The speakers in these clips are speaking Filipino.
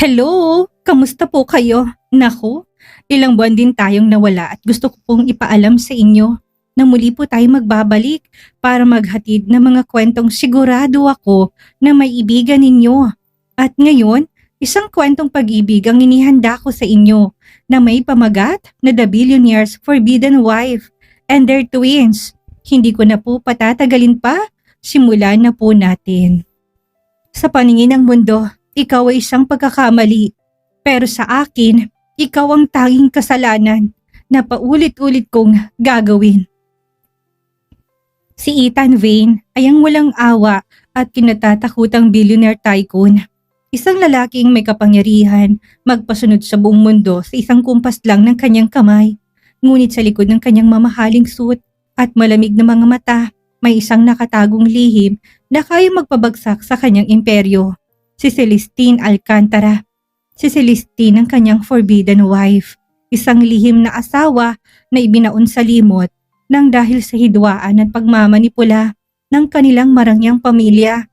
Hello! Kamusta po kayo? Naku, ilang buwan din tayong nawala at gusto ko pong ipaalam sa inyo na muli po tayo magbabalik para maghatid ng mga kwentong sigurado ako na maibigan ninyo. At ngayon, isang kwentong pag-ibig ang inihanda ko sa inyo na may pamagat na The Billionaire's Forbidden Wife and Their Twins. Hindi ko na po patatagalin pa, simulan na po natin. Sa paningin ng mundo, ikaw ay isang pagkakamali. Pero sa akin, ikaw ang tanging kasalanan na paulit-ulit kong gagawin. Si Ethan Vane ay ang walang awa at kinatatakutang billionaire tycoon. Isang lalaking may kapangyarihan magpasunod sa buong mundo sa isang kumpas lang ng kanyang kamay. Ngunit sa likod ng kanyang mamahaling suit at malamig na mga mata, may isang nakatagong lihim na kaya magpabagsak sa kanyang imperyo. Si Celestine Alcantara. Si Celestine ang kanyang forbidden wife. Isang lihim na asawa na ibinaon sa limot nang dahil sa hidwaan at pagmamanipula ng kanilang marangyang pamilya.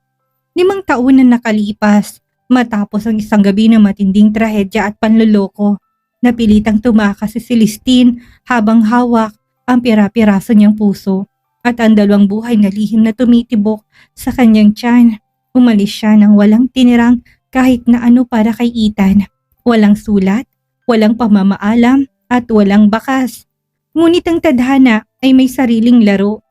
5 taon na nakalipas matapos ang isang gabi ng matinding trahedya at panloloko. Napilitang tumakas si Celestine habang hawak ang pira-piraso niyang puso at ang 2 buhay na lihim na tumitibok sa kanyang tiyan. Umalis siya nang walang tinirang kahit na ano para kay Ethan. Walang sulat, walang pamamaalam at walang bakas. Ngunit ang tadhana ay may sariling laro.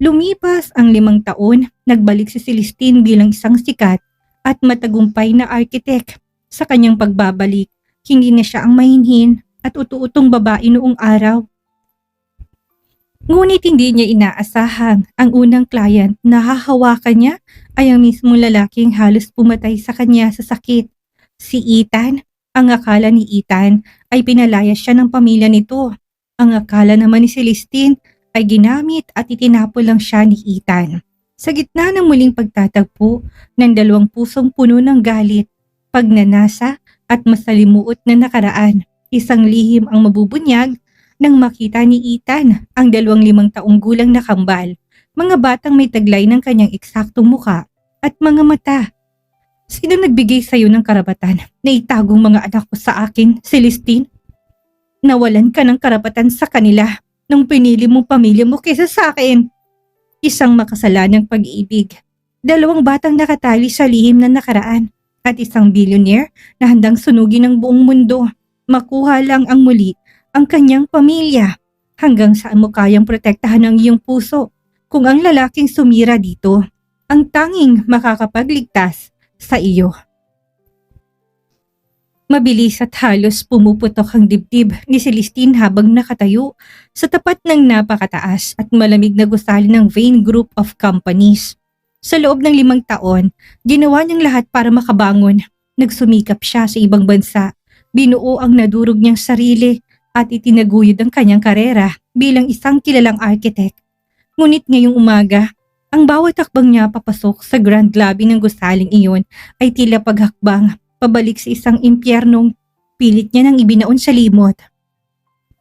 Lumipas ang 5 taon, nagbalik si Celestine bilang isang sikat at matagumpay na architect. Sa kanyang pagbabalik, hindi na siya ang mahinhin at utu-utong babae noong araw. Ngunit hindi niya inaasahang ang unang client na hahawakan niya ay ang mismong lalaking halos pumatay sa kanya sa sakit. Si Ethan. Ang akala ni Ethan ay pinalaya siya ng pamilya nito. Ang akala naman ni Celestine ay ginamit at itinapon lang siya ni Ethan. Sa gitna ng muling pagtatagpo ng 2 pusong puno ng galit, pagnanasa at masalimuot na nakaraan, isang lihim ang mabubunyag nang makita ni Ethan ang 5 taong gulang na kambal, mga batang may taglay ng kanyang eksaktong muka at mga mata. Sino nagbigay sa iyo ng karapatan na itagong mga anak ko sa akin, Celestine? Nawalan ka ng karapatan sa kanila nang pinili mong pamilya mo kaysa sa akin. Isang makasalanang pag-ibig, 2 batang nakatali sa lihim na nakaraan at isang billionaire na handang sunugin ng buong mundo. Makuha lang ang muli ang kanyang pamilya. Hanggang saan mo kayang protektahan ang iyong puso kung ang lalaking sumira dito ang tanging makakapagligtas sa iyo? Mabilis at halos pumuputok ang dibdib ni Celestine habang nakatayo sa tapat ng napakataas at malamig na gusali ng Vane Group of Companies. Sa loob ng 5 taon, ginawa niyang lahat para makabangon. Nagsumikap siya sa ibang bansa, binuo ang nadurog niyang sarili at itinaguyod ang kanyang karera bilang isang kilalang architect. Ngunit ngayong umaga, ang bawat hakbang niya papasok sa grand lobby ng gusaling iyon ay tila paghakbang pabalik sa isang impyernong pilit niya nang ibinaon sa limot.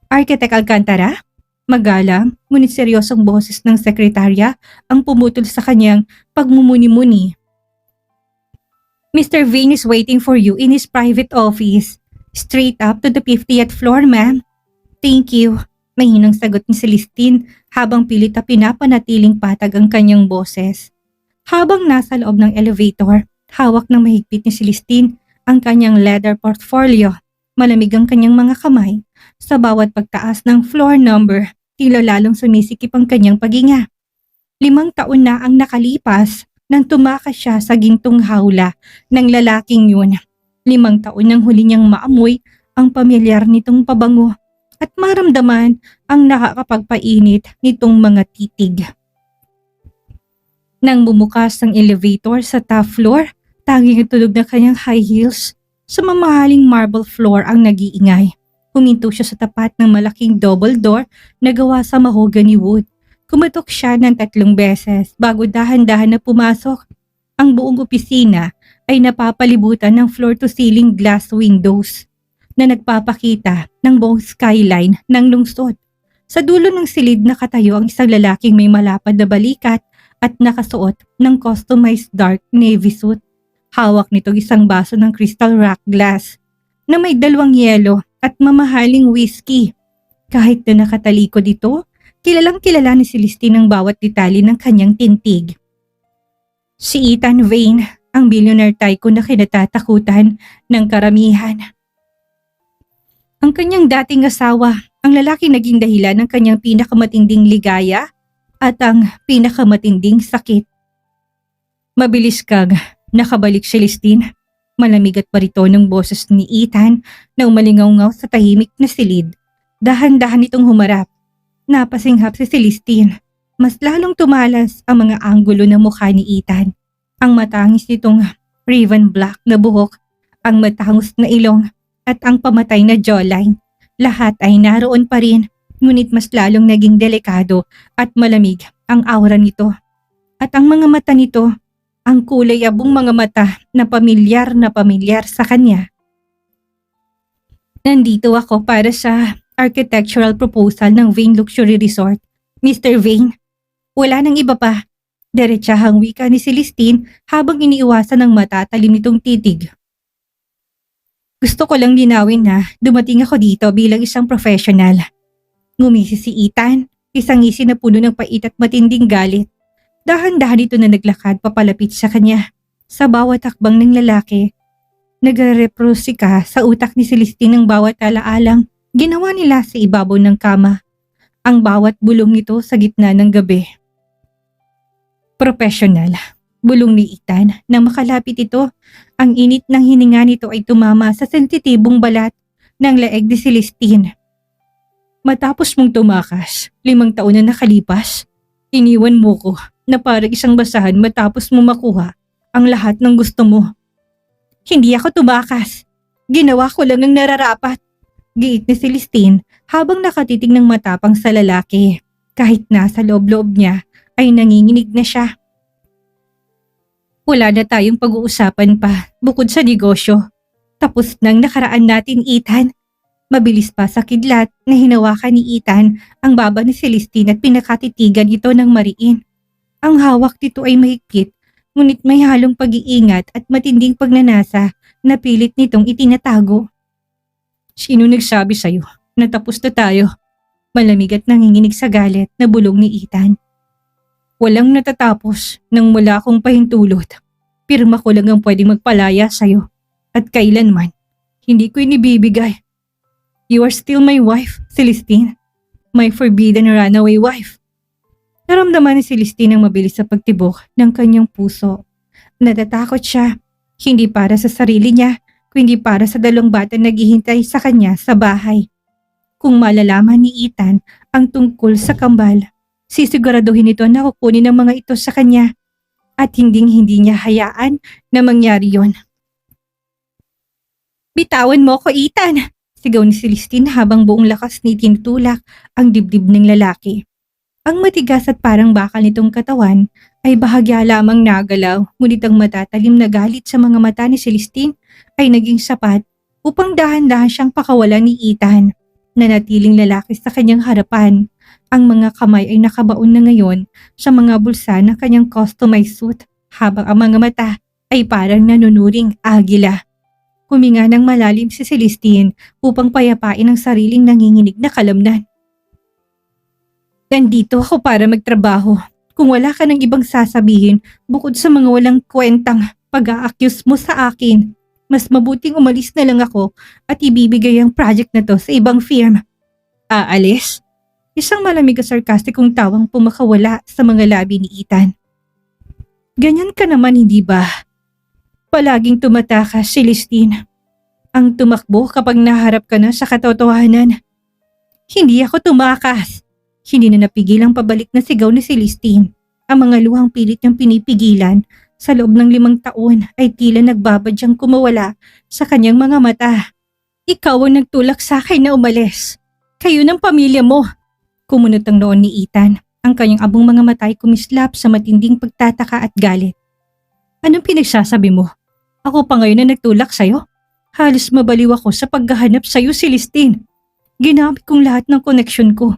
Architect Alcantara? Magalang, ngunit seryosong boses ng sekretarya ang pumutol sa kanyang pagmumuni-muni. Mr. Vane is waiting for you in his private office. Straight up to the 50th floor, ma'am. Thank you. Mahinang sagot ni Celestine habang pilit na pinapanatiling patag ang kanyang boses. Habang nasa loob ng elevator, hawak ng mahigpit ni Celestine ang kanyang leather portfolio. Malamig ang kanyang mga kamay. Sa bawat pagtaas ng floor number, tila lalong sumisikip ang kanyang paghinga. 5 taon na ang nakalipas nang tumakas siya sa gintong hawla ng lalaking yun. 5 taon nang huli niyang maamoy ang pamilyar nitong pabango at maramdaman ang nakakapagpainit nitong mga titig. Nang bumukas ang elevator sa top floor, tanging tulog na kanyang high heels sa mamahaling marble floor ang nag-iingay. Huminto siya sa tapat ng malaking double door na gawa sa mahogany wood. Kumatok siya ng 3 beses bago dahan-dahan na pumasok. Ang buong opisina ay napapalibutan ng floor-to-ceiling glass windows na nagpapakita ng buong skyline ng lungsod. Sa dulo ng silid nakatayo ang isang lalaking may malapad na balikat at nakasuot ng customized dark navy suit. Hawak nito isang baso ng crystal rock glass na may 2 yelo at mamahaling whiskey. Kahit na nakatalikod ito, kilalang kilala ni Celestine ang bawat detalye ng kanyang tintig. Si Ethan Vane, ang billionaire tycoon na kinatatakutan ng karamihan. Ang kanyang dating asawa, ang lalaking naging dahilan ng kanyang pinakamatinding ligaya at ang pinakamatinding sakit. Mabilis kang nakabalik, Celestine. Malamig at baritonong boses ni Ethan na umalingaw-ngaw sa tahimik na silid. Dahan-dahan itong humarap. Napasinghap si Celestine. Mas lalong tumalas ang mga anggulo ng mukha ni Ethan. Ang matangis nitong raven black na buhok, ang matangos na ilong at ang pamatay na jawline. Lahat ay naroon pa rin, ngunit mas lalong naging delikado at malamig ang aura nito. At ang mga mata nito, ang kulay abong mga mata na pamilyar sa kanya. Nandito ako para sa architectural proposal ng Vane Luxury Resort. Mr. Vane, wala nang iba pa. Diretsahang wika ni Celestine habang iniiwasan ng matatalim nitong titig. Gusto ko lang linawin na dumating ako dito bilang isang professional. Ngumisi si Ethan, isang ngisi na puno ng pait at matinding galit. Dahan-dahan ito na naglakad papalapit sa kanya. Sa bawat hakbang ng lalaki, nagre-reprosika sa utak ni Celestine ang bawat alaalang ginawa nila sa ibabaw ng kama. Ang bawat bulong nito sa gitna ng gabi. Professional, bulong ni Ethan. Nang makalapit ito, ang init ng hininga nito ay tumama sa sensitibong balat ng leeg ni Celestine. Matapos mong tumakas, 5 taon na nakalipas, iniwan mo ko na parang isang basahan matapos mo makuha ang lahat ng gusto mo. Hindi ako tumakas. Ginawa ko lang ang nararapat. Giit ni Celestine habang nakatitig ng matapang sa lalaki. Kahit nasa loob-loob niya ay nanginginig na siya. Wala na tayong pag-uusapan pa bukod sa negosyo. Tapos nang nakaraan natin, Ethan. Mabilis pa sa kidlat na hinawakan ni Ethan ang baba ni Celestine at pinakatitigan ito ng mariin. Ang hawak nito ay mahigpit, ngunit may halong pag-iingat at matinding pagnanasa na pilit nitong itinatago. Sino nagsabi sa'yo na tapos na tayo? Malamig at nanginginig sa galit na bulong ni Ethan. Walang natatapos nang wala akong pahintulot. Pirma ko lang ang pwedeng magpalaya sa'yo. At kailanman, hindi ko inibibigay. You are still my wife, Celestine. My forbidden runaway wife. Naramdaman ni Celestine ang mabilis sa pagtibok ng kanyang puso. Natatakot siya, hindi para sa sarili niya, kundi para sa 2 batang naghihintay sa kanya sa bahay. Kung malalaman ni Ethan ang tungkol sa kambal, sisiguraduhin ito na kukunin ng mga ito sa kanya at hindi niya hayaan na mangyari yon. Bitawan mo ko, Ethan! Sigaw ni Celestine habang buong lakas ni tinutulak ang dibdib ng lalaki. Ang matigas at parang bakal nitong katawan ay bahagya lamang nagalaw, ngunit ang matatalim na galit sa mga mata ni Celestine ay naging sapat upang dahan-dahan siyang pakawalan ni Ethan. Nanatiling lalaki sa kanyang harapan. Ang mga kamay ay nakabaon na ngayon sa mga bulsa ng kanyang customized suit habang ang mga mata ay parang nanunuring agila. Huminga ng malalim si Celestine upang payapain ang sariling nanginginig na kalamnan. Nandito ako para magtrabaho. Kung wala ka ng ibang sasabihin bukod sa mga walang kwentang pag-a-accuse mo sa akin, mas mabuting umalis na lang ako at ibibigay ang project na to sa ibang firm. Aalis? Isang malamig at sarkastikong tawang pumakawala sa mga labi ni Ethan. Ganyan ka naman, hindi ba? Palaging tumatakas, Celestine. Ang tumakbo kapag naharap ka na sa katotohanan. Hindi ako tumakas. Hindi na napigil ang pabalik na sigaw ni Celestine. Ang mga luhang pilit niyang pinipigilan sa loob ng 5 taon ay tila nagbabadyang kumawala sa kanyang mga mata. Ikaw ang nagtulak sa akin na umalis. Kayo ng pamilya mo. Kumunot ang noon ni Ethan. Ang kanyang abong mga mata ay kumislap sa matinding pagtataka at galit. Anong pinagsasabi mo? Ako pa ngayon na nagtulak sa'yo? Halos mabaliw ako sa paghahanap sa'yo, Celestine. Ginamit kong lahat ng koneksyon ko.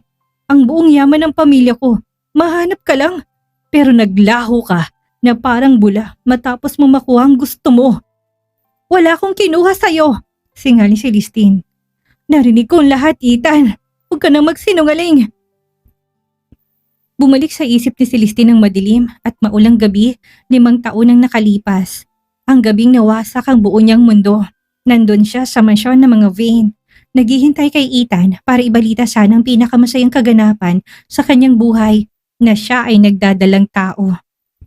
Ang buong yaman ng pamilya ko. Mahanap ka lang. Pero naglaho ka na parang bula matapos mo makuha ang gusto mo. Wala akong kinuha sa'yo, singali si Celestine. Narinig ko ang lahat, Ethan. Huwag ka nang magsinungaling. Bumalik sa isip ni Celestine ang madilim at maulang gabi, 5 taon ang nakalipas. Ang gabing nawasak ang buo niyang mundo. Nandun siya sa mansyon ng mga Vane. Naghihintay kay Ethan para ibalita sana ang pinakamasayang kaganapan sa kanyang buhay na siya ay nagdadalang tao.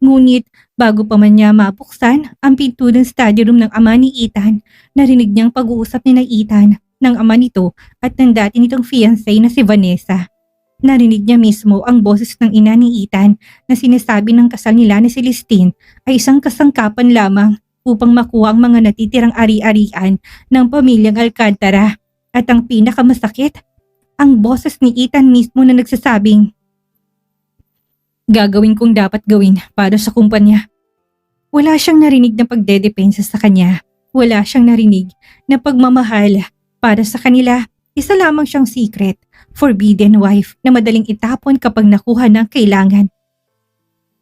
Ngunit bago pa man niya mabuksan ang pinto ng study room ng ama ni Ethan, narinig niyang pag-uusap ni na Ethan, ng ama nito at ng dati nitong fiancé na si Vanessa. Narinig niya mismo ang boses ng ina ni Ethan na sinasabi ng kasal nila ni Celestine ay isang kasangkapan lamang upang makuha ang mga natitirang ari-arian ng pamilyang Alcantara. At ang pinakamasakit, ang boses ni Ethan mismo na nagsasabing, gagawin kong dapat gawin para sa kumpanya. Wala siyang narinig na pagdedepensa sa kanya. Wala siyang narinig na pagmamahal para sa kanila. Isa lamang siyang secret, forbidden wife na madaling itapon kapag nakuha ng kailangan.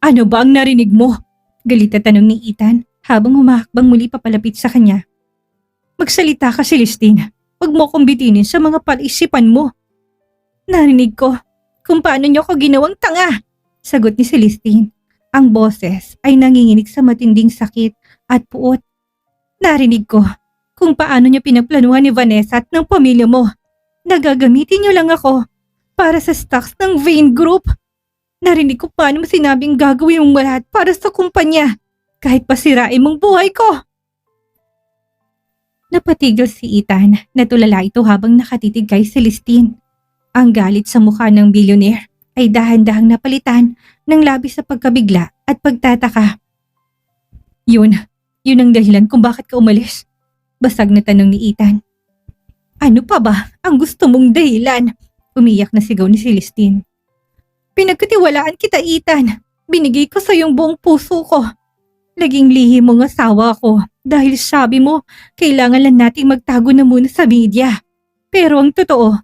Ano ba ang narinig mo? Galit na tanong ni Ethan habang humakbang muli papalapit sa kanya. Magsalita ka, Celestine. Huwag mo kong bitinin sa mga pag-isipan mo. Narinig ko kung paano niyo ko ginawang tanga, sagot ni Celestine. Ang boses ay nanginginig sa matinding sakit at puot. Narinig ko kung paano niyo pinagplanuhan ni Vanessa at ng pamilya mo. Nagagamitin niyo lang ako para sa stocks ng Vane Group. Narinig ko paano mo sinabing gagawin mong lahat para sa kumpanya kahit pasirain mong buhay ko. Napatigil si Ethan, natulala ito habang nakatitig kay Celestine. Ang galit sa mukha ng billionaire ay dahan-dahang napalitan ng labis sa pagkabigla at pagtataka. Yun ang dahilan kung bakit ka umalis. Basag na tanong ni Ethan. Ano pa ba ang gusto mong dahilan? Umiyak na sigaw ni Celestine. Pinagkatiwalaan kita, Ethan. Binigay ko sa iyong buong puso ko. Laging lihim mong asawa ko dahil sabi mo kailangan lang nating magtago na muna sa media. Pero ang totoo,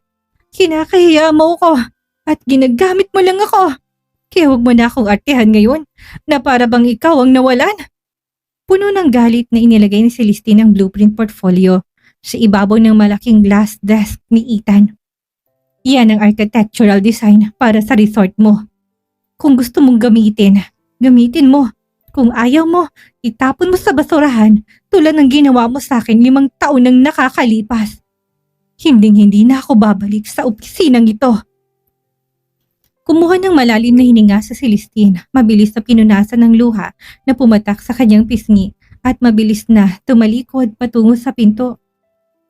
kinakahiya mo ko at ginagamit mo lang ako. Kaya huwag mo na akong artehan ngayon na para bang ikaw ang nawalan. Puno ng galit na inilagay ni Celestine ang blueprint portfolio sa ibabaw ng malaking glass desk ni Ethan. Yan ang architectural design para sa resort mo. Kung gusto mong gamitin mo. Kung ayaw mo, itapon mo sa basurahan tulad ng ginawa mo sa akin 5 taon nang nakakalipas. Hinding-hindi na ako babalik sa opisinang ito. Kumuha ng malalim na hininga sa Celestine, mabilis na pinunasan ng luha na pumatak sa kanyang pisngi at mabilis na tumalikod patungo sa pinto.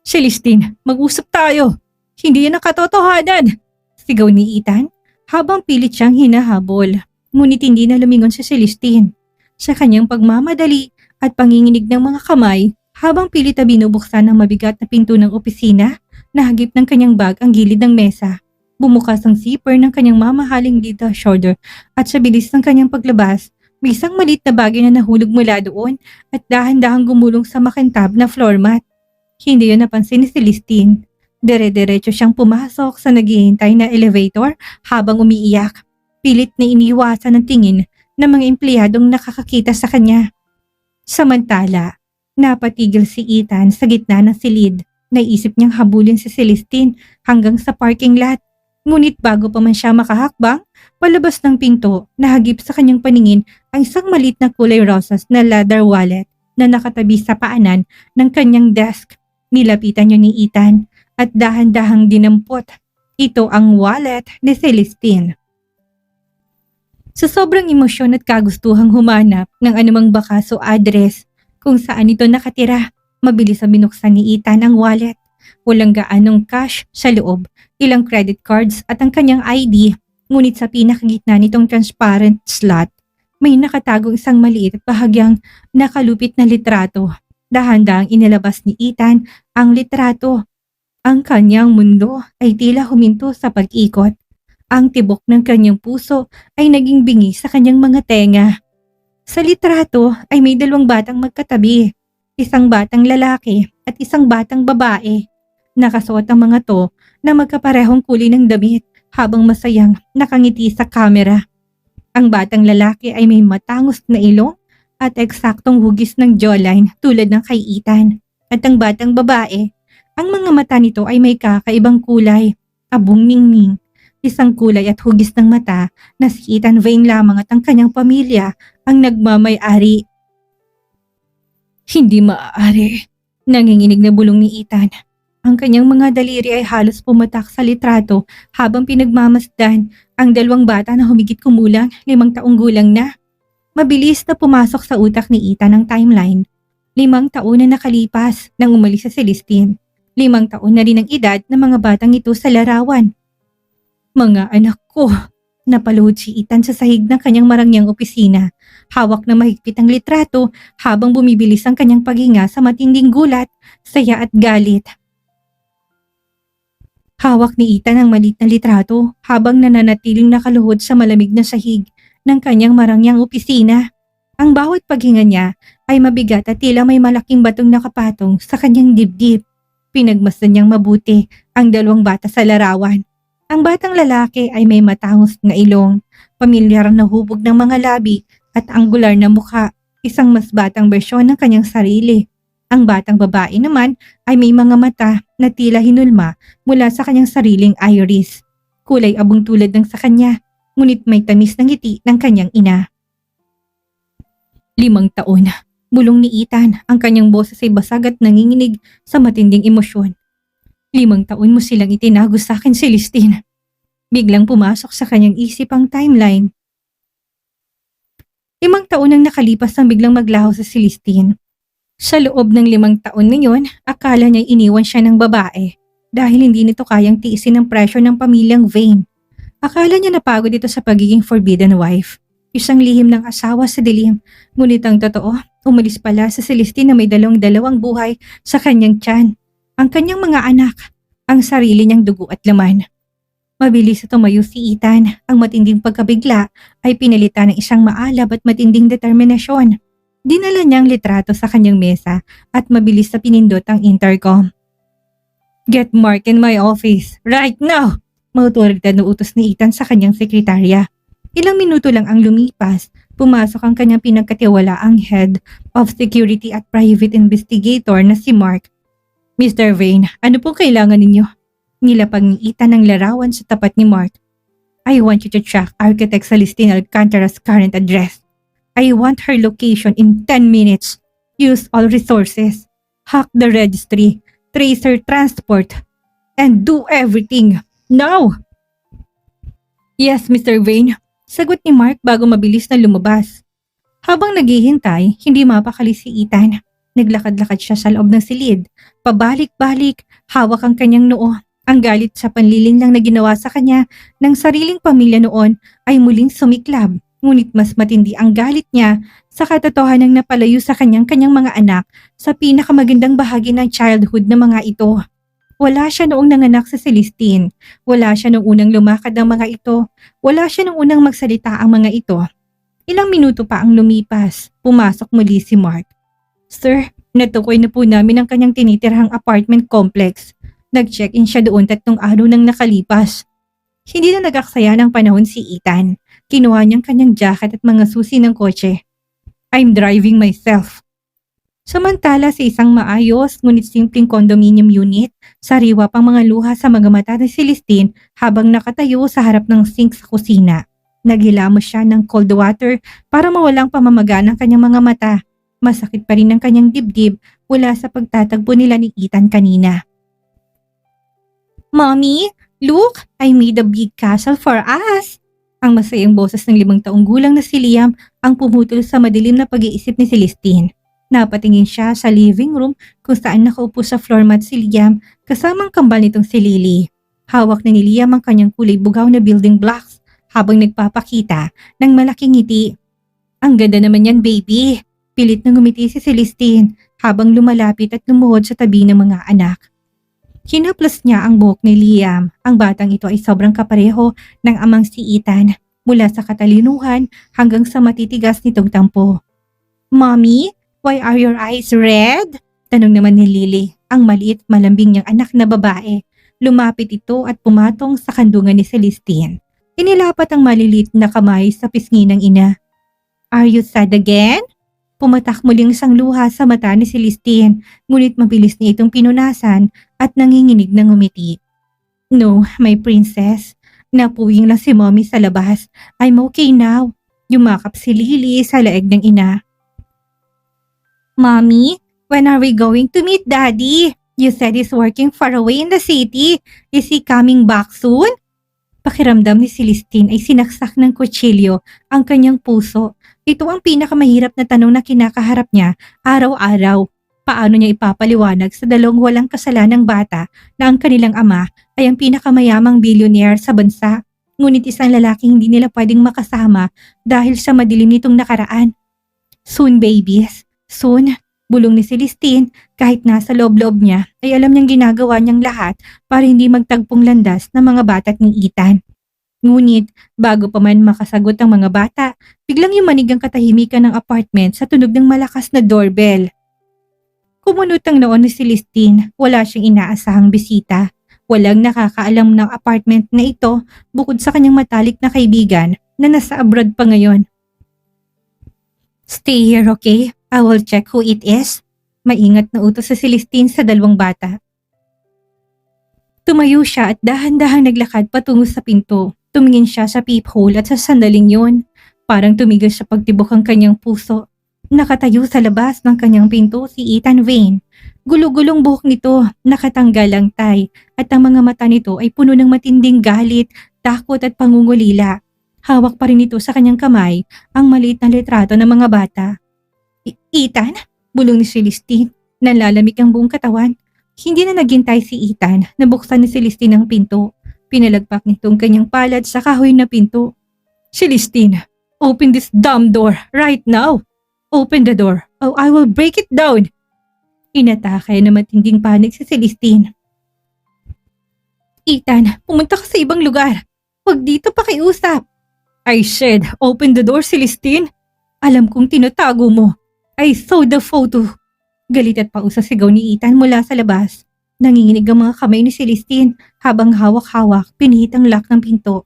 Celestine, mag-usap tayo. Hindi yan ang katotohanan, sigaw ni Ethan habang pilit siyang hinahabol. Ngunit hindi na lumingon si Celestine. Sa kanyang pagmamadali at panginginig ng mga kamay habang pilit na binubuksan ang mabigat na pinto ng opisina, nahagip ng kanyang bag ang gilid ng mesa. Bumukas ang zipper ng kanyang mamahaling little shoulder at sa bilis ng kanyang paglabas, may isang maliit na bagay na nahulog mula doon at dahan-dahang gumulong sa makintab na floor mat. Hindi yun napansin ni Celestine. Dire-diretso siyang pumasok sa naghihintay na elevator habang umiiyak. Pilit na iniiwasan ng tingin ng mga empleyadong nakakakita sa kanya. Samantala, napatigil si Ethan sa gitna ng silid. Naisip niyang habulin si Celestine hanggang sa parking lot. Ngunit bago pa man siya makahakbang, palabas ng pinto, nahagip sa kanyang paningin ang isang maliit na kulay rosas na leather wallet na nakatabi sa paanan ng kanyang desk. Nilapitan niya ni Ethan at dahan-dahang dinampot. Ito ang wallet ni Celestine. Sa sobrang emosyon at kagustuhang humanap ng anumang bakas o address kung saan ito nakatira, mabilis na binuksan ni Ethan ang wallet. Walang gaanong cash sa loob, ilang credit cards at ang kanyang ID. Ngunit sa pinakagitna nitong transparent slot, may nakatagong isang maliit at bahagyang nakalupit na litrato. Dahan-dahang inilabas ni Ethan ang litrato. Ang kanyang mundo ay tila huminto sa pag-ikot. Ang tibok ng kanyang puso ay naging bingi sa kanyang mga tenga. Sa litrato ay may 2 batang magkatabi, isang batang lalaki at isang batang babae. Nakasuot ang mga to na magkaparehong kulay ng damit habang masayang nakangiti sa kamera. Ang batang lalaki ay may matangos na ilong at eksaktong hugis ng jawline tulad ng kay Ethan. At ang batang babae, ang mga mata nito ay may kakaibang kulay, abong ningning, isang kulay at hugis ng mata na si Ethan Vane lamang at ang kanyang pamilya ang nagmamay-ari. Hindi maaari. Nanginginig na bulong ni Ethan. Ang kanyang mga daliri ay halos pumatak sa litrato habang pinagmamasdan ang dalawang bata na humigit kumulang 5 taong gulang na. Mabilis na pumasok sa utak ni Ethan ang timeline. 5 taon na nakalipas nang umalis sa Celestine. 5 taon na rin ang edad ng mga batang ito sa larawan. Mga anak ko, napaluhod si Ethan sa sahig ng kanyang marangyang opisina. Hawak na mahigpit ang litrato habang bumibilis ang kanyang paghinga sa matinding gulat, saya at galit. Hawak ni Ethan ang maliit na litrato habang nananatiling nakaluhod sa malamig na sahig ng kanyang marangyang opisina. Ang bawat paghinga niya ay mabigat at tila may malaking batong nakapatong sa kanyang dibdib. Pinagmasdan niyang mabuti ang dalawang bata sa larawan. Ang batang lalaki ay may matangos na ilong, pamilyar na hubog ng mga labi at anggular na mukha, isang mas batang bersyon ng kanyang sarili. Ang batang babae naman ay may mga mata na tila hinulma mula sa kanyang sariling iris. Kulay abong tulad ng sa kanya, ngunit may tamis ng ngiti ng kanyang ina. 5 taon, bulong ni Ethan, ang kanyang boses ay basag at nanginginig sa matinding emosyon. 5 taon mo silang itinago sa akin, Celestine. Biglang pumasok sa kanyang isip ang timeline. 5 taon ang nakalipas nang biglang maglaho sa Celestine. Sa loob ng 5 taon na yon, akala niya iniwan siya ng babae dahil hindi nito kayang tiisin ang presyo ng pamilyang Vane. Akala niya napagod ito sa pagiging forbidden wife. Isang lihim ng asawa sa dilim, ngunit ang totoo, umalis pala sa Celestine na may dalawang buhay sa kanyang tiyan. Ang kanyang mga anak, ang sarili niyang dugo at laman. Mabilis na tumayo si Ethan, ang matinding pagkabigla ay pinalitan ng isang maalab at matinding determinasyon. Dinala niya ang litrato sa kanyang mesa at mabilis na pinindot ang intercom. Get Mark in my office, right now! Mautoridad na utos ni Ethan sa kanyang sekretarya. Ilang minuto lang ang lumipas, pumasok ang kanyang pinagkatiwalaang head of security at private investigator na si Mark. Mr. Vane, ano po kailangan ninyo? Nilapag ni Ethan ang larawan sa tapat ni Mark. I want you to track Architect Celestine Alcantara's current address. I want her location in 10 minutes. Use all resources. Hack the registry. Trace her transport. And do everything. Now! Yes, Mr. Vane. Sagot ni Mark bago mabilis na lumabas. Habang naghihintay, hindi mapakali si Ethan. Naglakad-lakad siya sa loob ng silid. Pabalik-balik, hawak ang kanyang noo. Ang galit sa panliling lang na ginawa sa kanya ng sariling pamilya noon ay muling sumiklab. Ngunit mas matindi ang galit niya sa katotohanang napalayo sa kanyang mga anak sa pinakamagandang bahagi ng childhood ng mga ito. Wala siya noong nanganak sa Celestine. Wala siya noong unang lumakad ng mga ito. Wala siya noong unang magsalita ang mga ito. Ilang minuto pa ang lumipas. Pumasok muli si Mark. Sir, natukoy na po namin ang kanyang tinitirhang apartment complex. Nag-check-in siya doon 3 araw nang nakalipas. Hindi na nag-aksaya ng panahon si Ethan. Kinuha niyang kanyang jacket at mga susi ng kotse. I'm driving myself. Samantala sa isang maayos ngunit simpleng condominium unit, sariwa pang mga luha sa mga mata ni Celestine habang nakatayo sa harap ng sink sa kusina. Naghilamos siya ng cold water para mawalang pamamaga ng kanyang mga mata. Masakit pa rin ang kanyang dibdib mula sa pagtatagpo nila ni Ethan kanina. Mommy, look! I made a big castle for us! Ang masayang boses ng 5 taong gulang na si Liam ang pumutol sa madilim na pag-iisip ni Celestine. Napatingin siya sa living room kung saan nakaupo sa floor mat si Liam kasamang kambal nitong si Lily. Hawak na ni Liam ang kanyang kulay bugaw na building blocks habang nagpapakita ng malaking ngiti. Ang ganda naman yan, baby! Pilit na ngumiti si Celestine habang lumalapit at lumuhod sa tabi ng mga anak. Hinaplas niya ang buhok ni Liam. Ang batang ito ay sobrang kapareho ng amang si Ethan, mula sa katalinuhan hanggang sa matitigas nitong tampo. Mommy, why are your eyes red? Tanong naman ni Lily, ang maliit malambing niyang anak na babae. Lumapit ito at pumatong sa kandungan ni Celestine. Inilapat ang malilit na kamay sa pisngi ng ina. Are you sad again? Pumatak muling isang luha sa mata ni Celestine, ngunit mabilis niya itong pinunasan at nanginginig ng ngumiti. No, my princess. Napuwing lang si mommy sa labas. I'm okay now. Yumakap si Lily sa leeg ng ina. Mommy, when are we going to meet Daddy? You said he's working far away in the city. Is he coming back soon? Pakiramdam ni Celestine ay sinaksak ng kutsilyo ang kanyang puso. Ito ang pinakamahirap na tanong na kinakaharap niya araw-araw. Paano niya ipapaliwanag sa dalawang walang kasalanang bata na ang kanilang ama ay ang pinakamayamang billionaire sa bansa, ngunit isang lalaking hindi nila pwedeng makasama dahil sa madilim nitong nakaraan. Soon babies, soon, bulong ni Celestine kahit nasa loob-loob niya ay alam niyang ginagawa niyang lahat para hindi magtagpong landas ng mga bata't ni Ethan. Ngunit bago pa man makasagot ang mga bata, biglang yumanig ang katahimikan ng apartment sa tunog ng malakas na doorbell. Kumunot ang noon ni Celestine, wala siyang inaasahang bisita. Walang nakakaalam ng apartment na ito bukod sa kanyang matalik na kaibigan na nasa abroad pa ngayon. Stay here, okay? I will check who it is. Maingat na utos sa Celestine sa dalawang bata. Tumayo siya at dahan-dahang naglakad patungo sa pinto. Tumingin siya sa peephole at sa sandaling yun. Parang tumigil sa pagtibok ang kanyang puso. Nakatayo sa labas ng kanyang pinto si Ethan Vane. Gulo-gulong buhok nito, nakatanggal ang tie at ang mga mata nito ay puno ng matinding galit, takot at pangungulila. Hawak pa rin ito sa kanyang kamay ang maliit na litrato ng mga bata. Ethan? Bulong ni Celestine. Nanlalamig ang buong katawan. Hindi na naghintay si Ethan na buksan ni Celestine ang pinto. Pinalagpak nitong kanyang palad sa kahoy na pinto. Celestine, open this damn door right now. Open the door or I will break it down. Inatake na matinding panik si Celestine. Ethan, pumunta ka sa ibang lugar. Huwag dito pakiusap. I said, open the door, Celestine. Alam kong tinatago mo. I saw the photo. Galit at pausasigaw ni Ethan mula sa labas. Nanginginig ang mga kamay ni Celestine habang hawak-hawak pinihit ang lock ng pinto.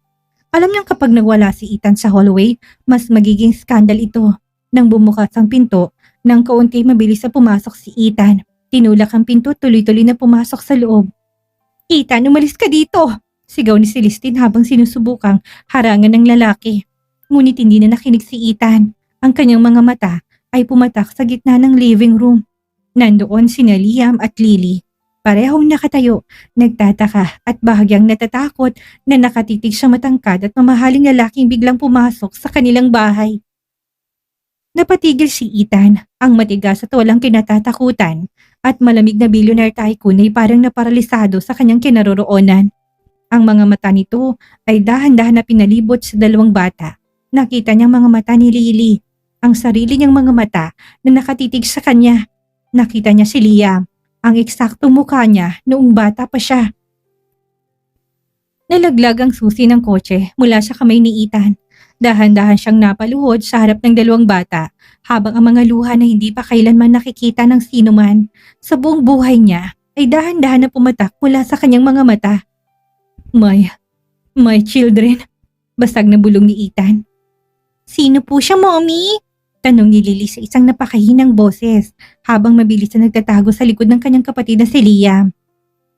Alam niyang kapag nagwala si Ethan sa hallway, mas magiging skandal ito. Nang bumukas ang pinto, nang kaunti mabilis na pumasok si Ethan. Tinulak ang pinto, tuloy-tuloy na pumasok sa loob. Ethan, umalis ka dito! Sigaw ni Celestine habang sinusubukang harangan ng lalaki. Ngunit hindi na nakinig si Ethan. Ang kanyang mga mata ay pumatak sa gitna ng living room. Nandoon sina Liam at Lily. Parehong nakatayo, nagtataka at bahagyang natatakot na nakatitig sa matangkad at mamahaling lalaking biglang pumasok sa kanilang bahay. Napatigil si Ethan, ang matigas at walang kinatatakutan, at malamig na billionaire tycoon ay parang naparalisado sa kanyang kinaroroonan. Ang mga mata nito ay dahan-dahan na pinalibot sa dalawang bata. Nakita niyang mga mata ni Lily, ang sarili niyang mga mata na nakatitig sa kanya. Nakita niya si Liam, ang eksaktong mukha niya noong bata pa siya. Nalaglag ang susi ng kotse mula sa kamay ni Ethan. Dahan-dahan siyang napaluhod sa harap ng dalawang bata habang ang mga luha na hindi pa kailanman nakikita ng sino man sa buong buhay niya ay dahan-dahan na pumatak mula sa kanyang mga mata. My children, basag na bulong ni Ethan. Sino po siya, Mommy? Tanong ni Lily sa isang napakahinang boses habang mabilis na nagtatago sa likod ng kanyang kapatid na si Liam.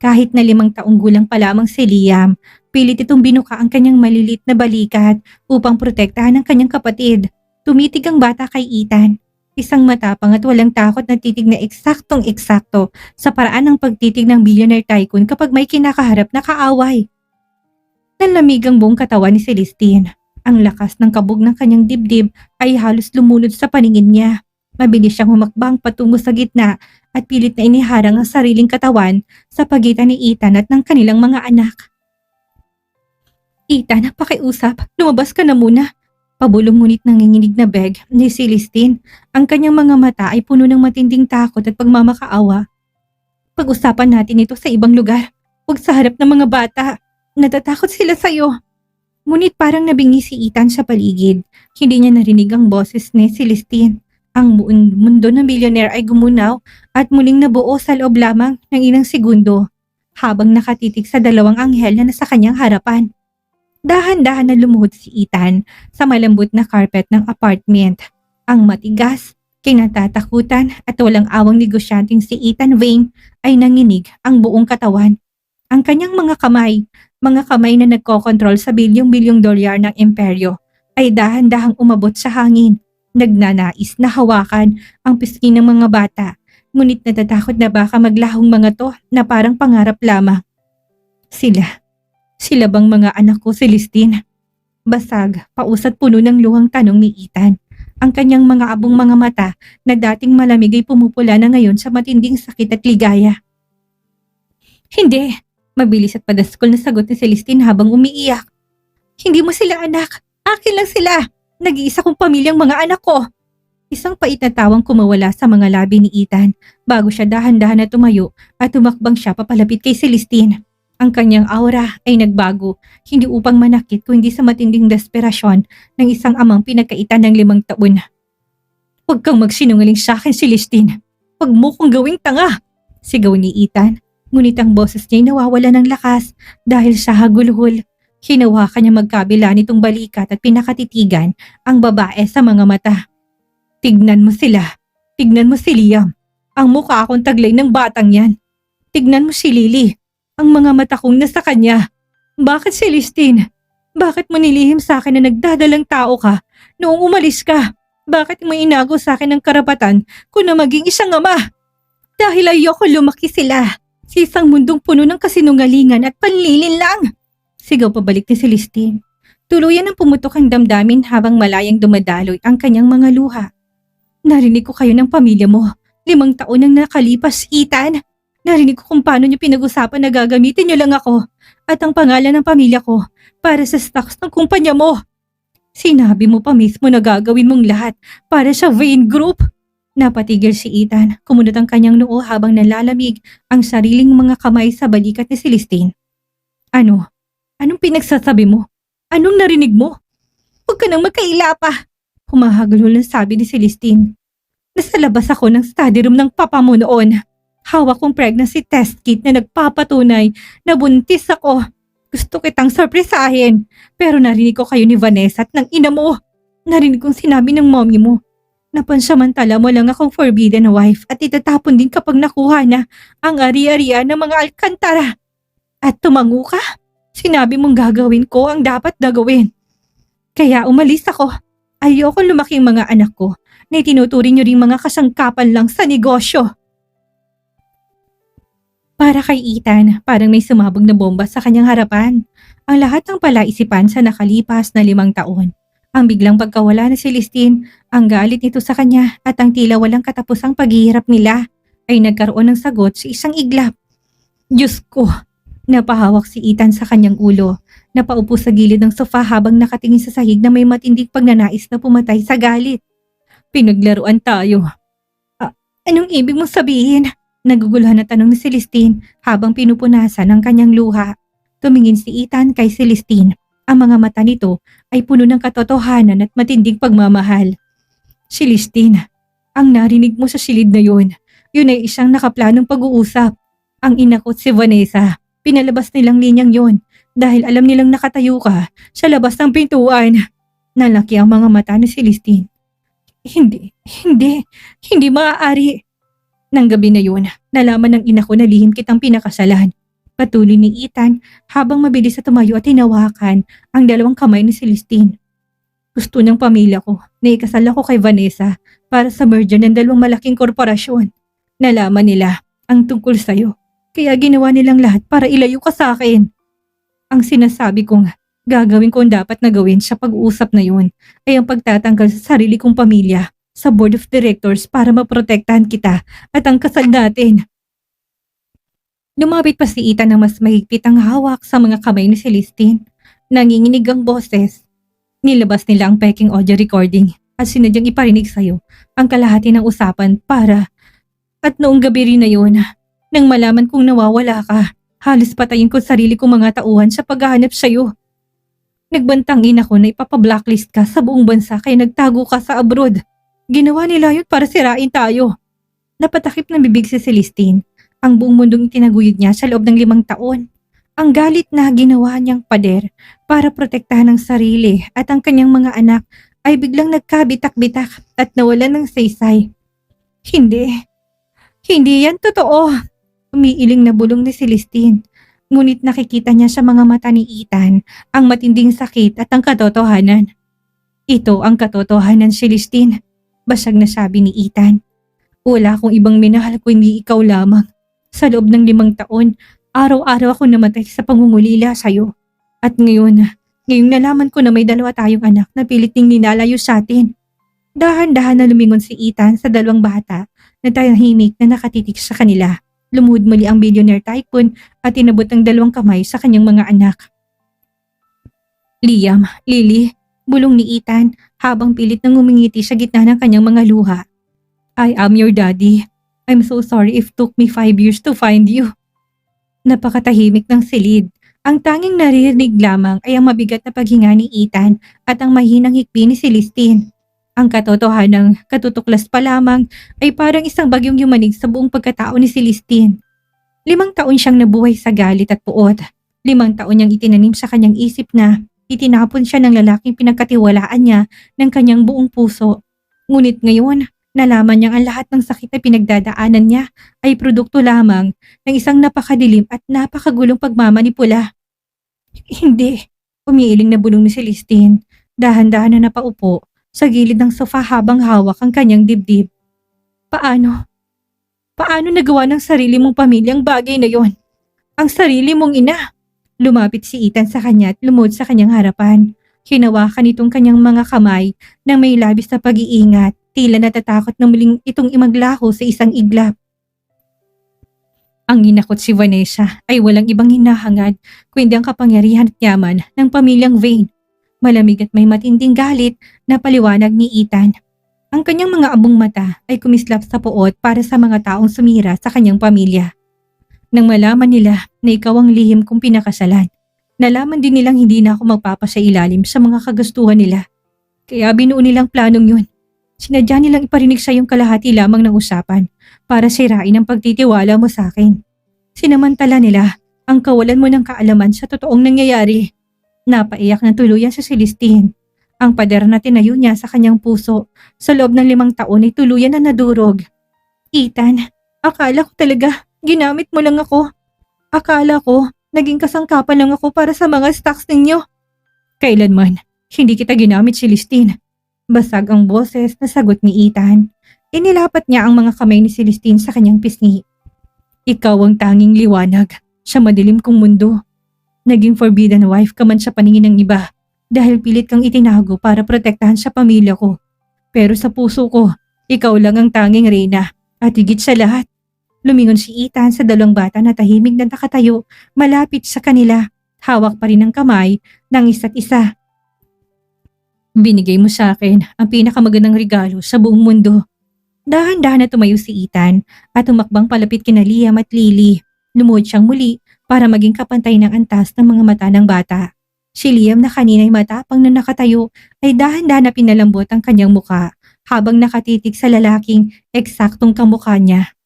Kahit na 5 taong gulang pa lamang si Liam, pilit itong binuka ang kanyang malilit na balikat upang protektahan ang kanyang kapatid. Tumitig ang bata kay Ethan. Isang matapang at walang takot na titig na eksaktong-eksakto sa paraan ng pagtitig ng billionaire tycoon kapag may kinakaharap na kaaway. Nanlamig ang buong katawan ni Celestine. Ang lakas ng kabog ng kanyang dibdib ay halos lumunod sa paningin niya. Mabilis siyang humakbang patungo sa gitna at pilit na iniharang ang sariling katawan sa pagitan ni Ethan at ng kanilang mga anak. Ethan, pakiusap, lumabas ka na muna. Pabulong ngunit nanginginig na beg ni Celestine. Ang kanyang mga mata ay puno ng matinding takot at pagmamakaawa. Pag-usapan natin ito sa ibang lugar. Huwag sa harap ng mga bata. Natatakot sila sa'yo. Ngunit parang nabingi si Ethan sa paligid. Hindi niya narinig ang boses ni Celestine. Ang buong mundo ng billionaire ay gumunaw at muling nabuo sa loob lamang ng ilang segundo habang nakatitig sa dalawang anghel na nasa kanyang harapan. Dahan-dahan na lumuhod si Ethan sa malambot na carpet ng apartment. Ang matigas, kinatatakutan at walang awang negosyanteng si Ethan Wayne ay nanginig ang buong katawan. Ang kanyang mga kamay na nagkokontrol sa bilyong-bilyong dolyar ng imperyo ay dahan-dahang umabot sa hangin. Nagnanais na hawakan ang pisngi ng mga bata, ngunit natatakot na baka maglahong mga to na parang pangarap lamang. Sila bang mga anak ko, Celestine? Basag, pausat puno ng luhang tanong ni Ethan. Ang kanyang mga abong mga mata na dating malamig ay pumupula na ngayon sa matinding sakit at ligaya. Hindi, mabilis at padaskol na sagot ni Celestine habang umiiyak. Hindi mo sila anak, akin lang sila. Nag-iisa kong pamilyang mga anak ko. Isang pait na tawang kumawala sa mga labi ni Ethan bago siya dahan-dahan na tumayo at tumakbang siya papalapit kay Celestine. Ang kanyang aura ay nagbago, hindi upang manakit kundi sa matinding desperasyon ng isang amang pinagkaitan ng 5 taon. Huwag kang magsinungaling sa akin, Celestine. Huwag mo kong gawing tanga, sigaw ni Ethan. Ngunit ang boses niya ay nawawala ng lakas dahil sa hagulhol. Hinawakan niya magkabila nitong balikat at pinakatitigan ang babae sa mga mata. Tignan mo sila. Tignan mo si Liam. Ang mukha akong taglay ng batang yan. Tignan mo si Lily. Ang mga mata kong nasa kanya. Bakit, Celestine? Bakit mo nilihim sa akin na nagdadalang tao ka noong umalis ka? Bakit mo inago sa akin ang karapatan ko na maging isang ama? Dahil ayoko lumaki sila sa isang mundong puno ng kasinungalingan at panlilin lang. Sigaw pabalik ni Celestine. Tuluyan ang pumutok ang damdamin habang malayang dumadaloy ang kanyang mga luha. Narinig ko kayo ng pamilya mo. 5 taon nang nakalipas, Ethan. Narinig ko kung paano niyo pinag-usapan na gagamitin niyo lang ako at ang pangalan ng pamilya ko para sa stocks ng kumpanya mo. Sinabi mo pa mismo na gagawin mong lahat para sa Vane Group. Napatigil si Ethan, kumunot ang kanyang noo habang nalalamig ang sariling mga kamay sa balikat ni Celestine. Ano? Anong pinagsasabi mo? Anong narinig mo? Huwag ka nang magkaila pa. Humahagulhol na sabi ni Celestine. Nasa labas ako ng study room ng papa mo noon. Hawak kong pregnancy test kit na nagpapatunay na buntis ako. Gusto kitang sorpresahin. Pero narinig ko kayo ni Vanessa at ng ina mo. Narinig kong sinabi ng mommy mo. Napansamantala mo lang akong forbidden wife at itatapon din kapag nakuha na ang ari-arian ng mga alkantara. At tumango ka. Sinabi mong gagawin ko ang dapat na gawin. Kaya umalis ako. Ayoko lumaki ang mga anak ko na itinuturing nyo rin mga kasangkapan lang sa negosyo. Para kay Ethan, parang may sumabog na bomba sa kanyang harapan. Ang lahat ng palaisipan sa nakalipas na 5 taon. Ang biglang pagkawala ni Celestine, ang galit nito sa kanya at ang tila walang katapusang paghihirap nila ay nagkaroon ng sagot sa isang iglap. Diyos ko! Napahawak si Ethan sa kanyang ulo. Napaupo sa gilid ng sofa habang nakatingin sa sahig na may matinding pagnanais na pumatay sa galit. Pinaglaruan tayo. Anong ibig mong sabihin? Naguguluhan na tanong ni Celestine habang pinupunasan ang kanyang luha. Tumingin si Ethan kay Celestine. Ang mga mata nito ay puno ng katotohanan at matinding pagmamahal. Celestine, ang narinig mo sa silid na yun ay isang nakaplanong pag-uusap. Ang ina ko at si Vanessa, pinalabas nilang linyang yon dahil alam nilang nakatayo ka sa labas ng pintuan. Nalaki ang mga mata ni Celestine. Hindi maaari. Nang gabi na yun, nalaman ng ina ko na lihim kitang pinakasalan. Patuloy ni Ethan habang mabilis na tumayo at hinawakan ang 2 kamay ni Celestine. Gusto ng pamilya ko na ikasal ako kay Vanessa para sa merger ng 2 malaking korporasyon. Nalaman nila ang tungkol sa'yo, kaya ginawa nilang lahat para ilayo ka sa akin. Ang sinasabi kong gagawin ko ang dapat na gawin sa pag-uusap na yun ay ang pagtatanggal sa sarili kong pamilya sa board of directors para maprotektahan kita at ang kasal natin. Lumapit pa si Ethan na mas mahigpit ang hawak sa mga kamay ni Celestine. Nanginginig ang boses. Nilabas nila ang peking audio recording at sinadyang iparinig sa'yo ang kalahati ng usapan para. At noong gabi rin na yun, nang malaman kong nawawala ka, halos patayin ko sarili kong mga tauhan sa paghahanap sa'yo. Nagbantang ina ko na ipapablacklist ka sa buong bansa kaya nagtago ka sa abroad. Ginawa nila yun para sirain tayo. Napatakip ng bibig si Celestine. Ang buong mundong itinaguyod niya sa loob ng 5 taon. Ang galit na ginawa niyang pader para protektahan ang sarili at ang kanyang mga anak ay biglang nagkabitak-bitak at nawalan ng saysay. Hindi, hindi yan totoo. Umiiling na bulong ni Celestine. Ngunit nakikita niya sa mga mata ni Ethan ang matinding sakit at ang katotohanan. Ito ang katotohanan, Celestine. Basag na sabi ni Ethan. Wala akong ibang minahal kundi ikaw lamang. Sa loob ng 5 taon, araw-araw ako namatay sa pangungulila sa'yo. At ngayong nalaman ko na may 2 tayong anak na pilit ding ninalayo sa atin. Dahan-dahan na lumingon si Ethan sa 2 bata na tahimik na nakatitik sa kanila. Lumuhod muli ang billionaire tycoon at inabot ang 2 kamay sa kanyang mga anak. Liam, Lily, bulong ni Ethan habang pilit nang ngumingiti sa gitna ng kanyang mga luha. I am your daddy. I'm so sorry if took me 5 years to find you. Napakatahimik ng silid. Ang tanging naririnig lamang ay ang mabigat na paghinga ni Ethan at ang mahinang hikbi ni Celestine. Ang katotohanang katutuklas pa lamang ay parang isang bagyong yumanig sa buong pagkatao ni Celestine. 5 taon siyang nabuhay sa galit at puot. 5 taon niyang itinanim sa kanyang isip na itinapon siya ng lalaking pinagkatiwalaan niya ng kanyang buong puso. Ngunit ngayon, nalaman niyang ang lahat ng sakit na pinagdadaanan niya ay produkto lamang ng isang napakadilim at napakagulong pagmamanipula. Hindi, umiiling na bulong ni Celestine. Dahan-dahan na napaupo sa gilid ng sofa habang hawak ang kanyang dibdib. Paano? Paano nagawa ng sarili mong pamilyang bagay na yon? Ang sarili mong ina. Lumapit si Ethan sa kanya at lumuhod sa kanyang harapan. Hinawakan itong kanyang mga kamay nang may labis na pag-iingat. Tila natatakot na muling itong imaglaho sa isang iglap. Ang inakot si Vanessa ay walang ibang hinahangad kundi ang kapangyarihan at yaman ng pamilyang Vane. Malamig at may matinding galit na paliwanag ni Ethan. Ang kanyang mga abong mata ay kumislap sa puot para sa mga taong sumira sa kanyang pamilya. Nang malaman nila na ikaw ang lihim kong pinakasalan, nalaman din nilang hindi na ako magpapasailalim sa mga kagustuhan nila. Kaya binuo nilang planong yun. Sinadya nilang iparinig sa iyong kalahati lamang ng usapan para sirain ang pagtitiwala mo sa akin. Sinamantala nila ang kawalan mo ng kaalaman sa totoong nangyayari. Napaiyak na tuluyan sa Celestine. Ang pader na tinayo niya sa kanyang puso sa loob ng 5 taon ay tuluyan na nadurog. Ethan, akala ko talaga ginamit mo lang ako. Akala ko naging kasangkapan lang ako para sa mga stocks ninyo. Kailanman, hindi kita ginamit, Celestine. Basag ang boses na sagot ni Ethan. Inilapat niya ang mga kamay ni Celestine sa kanyang pisngi. Ikaw ang tanging liwanag sa madilim kong mundo. Naging forbidden wife ka man sa paningin ng iba dahil pilit kang itinago para protektahan sa pamilya ko. Pero sa puso ko, ikaw lang ang tanging reyna at higit sa lahat. Lumingon si Ethan sa 2 bata na tahimik na nakatayo malapit sa kanila. Hawak pa rin ang kamay ng isa't isa. Binigay mo sa akin ang pinakamagandang regalo sa buong mundo. Dahan-dahan na tumayo si Ethan at tumakbang palapit kina Liam at Lily. Lumuhod siyang muli para maging kapantay ng antas ng mga mata ng bata. Si Liam na kanina'y matapang na nakatayo ay dahan-dahan na pinalambot ang kanyang muka habang nakatitig sa lalaking eksaktong kamukha niya.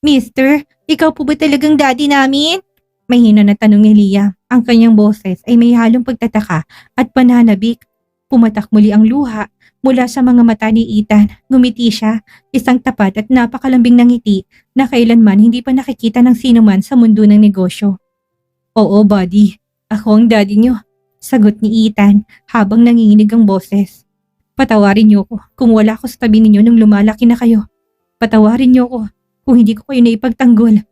Mister, ikaw po ba talagang daddy namin? Mahina na tanong ni Liam. Ang kanyang boses ay may halong pagtataka at pananabik. Pumatak muli ang luha mula sa mga mata ni Ethan. Ngumiti siya, isang tapat at napakalambing na ngiti na kailanman hindi pa nakikita ng sinuman sa mundo ng negosyo. Oo, buddy. Ako ang daddy niyo. Sagot ni Ethan habang nanginginig ang boses. Patawarin niyo ko kung wala ako sa tabi ninyo nung lumalaki na kayo. Patawarin niyo ko kung hindi ko kayo naipagtanggol.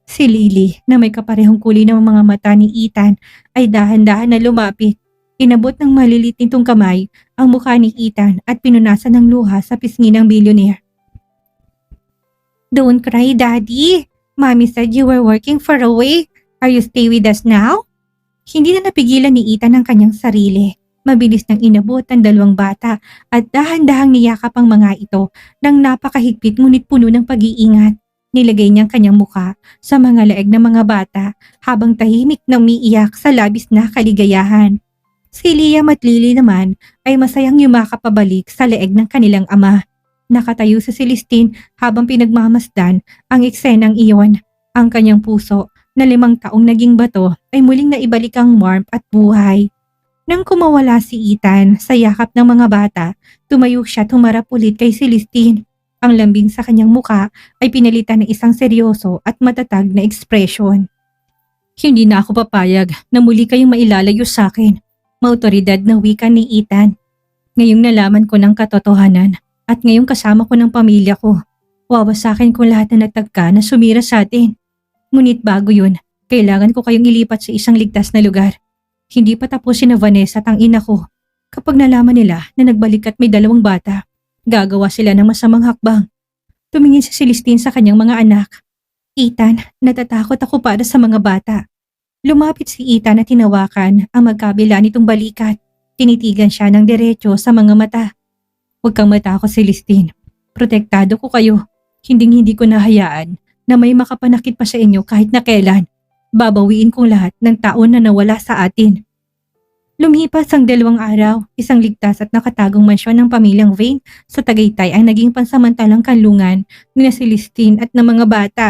Si Lily na may kaparehong kulay ng mga mata ni Ethan ay dahan-dahan na lumapit. Inabot ng malilit nitong kamay ang mukha ni Ethan at pinunasan ng luha sa pisngi ng billionaire. Don't cry, Daddy. Mommy said you were working far away. Are you stay with us now? Hindi na napigilan ni Ethan ang kanyang sarili. Mabilis nang inabot ang 2 bata at dahan-dahang niyakap ang mga ito ng napakahigpit ngunit puno ng pag-iingat. Nilagay niyang kanyang mukha sa mga leeg ng mga bata habang tahimik na umiiyak sa labis na kaligayahan. Si Liam at Lily naman ay masayang yumakap pabalik sa leeg ng kanilang ama. Nakatayo si Celestine habang pinagmamasdan ang eksenang iyon. Ang kanyang puso na 5 taong naging bato ay muling naibalik ang warmth at buhay. Nang kumawala si Ethan sa yakap ng mga bata, tumayo siya at humarap ulit kay Celestine. Ang lambing sa kanyang muka ay pinalitan ng isang seryoso at matatag na ekspresyon. Hindi na ako papayag na muli kayong mailalayo sa akin, maautoridad na wika ni Ethan. Ngayong nalaman ko ng katotohanan at ngayong kasama ko ng pamilya ko, wawasakin ko lahat na natagka na sumira sa atin. Ngunit bago yun, kailangan ko kayong ilipat sa isang ligtas na lugar. Hindi pa tapos si Vanessa at ang ina ko. Kapag nalaman nila na nagbalik at may 2 bata, gagawa sila ng masamang hakbang. Tumingin si Celestine sa kanyang mga anak. Ethan, natatakot ako para sa mga bata. Lumapit si Ethan at tinawakan ang magkabila nitong balikat. Tinitigan siya ng diretso sa mga mata. Huwag kang matakot, Celestine. Protektado ko kayo. Hindi ko nahayaan na may makapanakit pa sa inyo kahit na kailan. Babawiin kong lahat ng taon na nawala sa atin. Lumipas ang 2 araw, isang ligtas at nakatagong mansyon ng pamilyang Vane sa Tagaytay ang naging pansamantalang kanlungan ni Celestine at ng mga bata.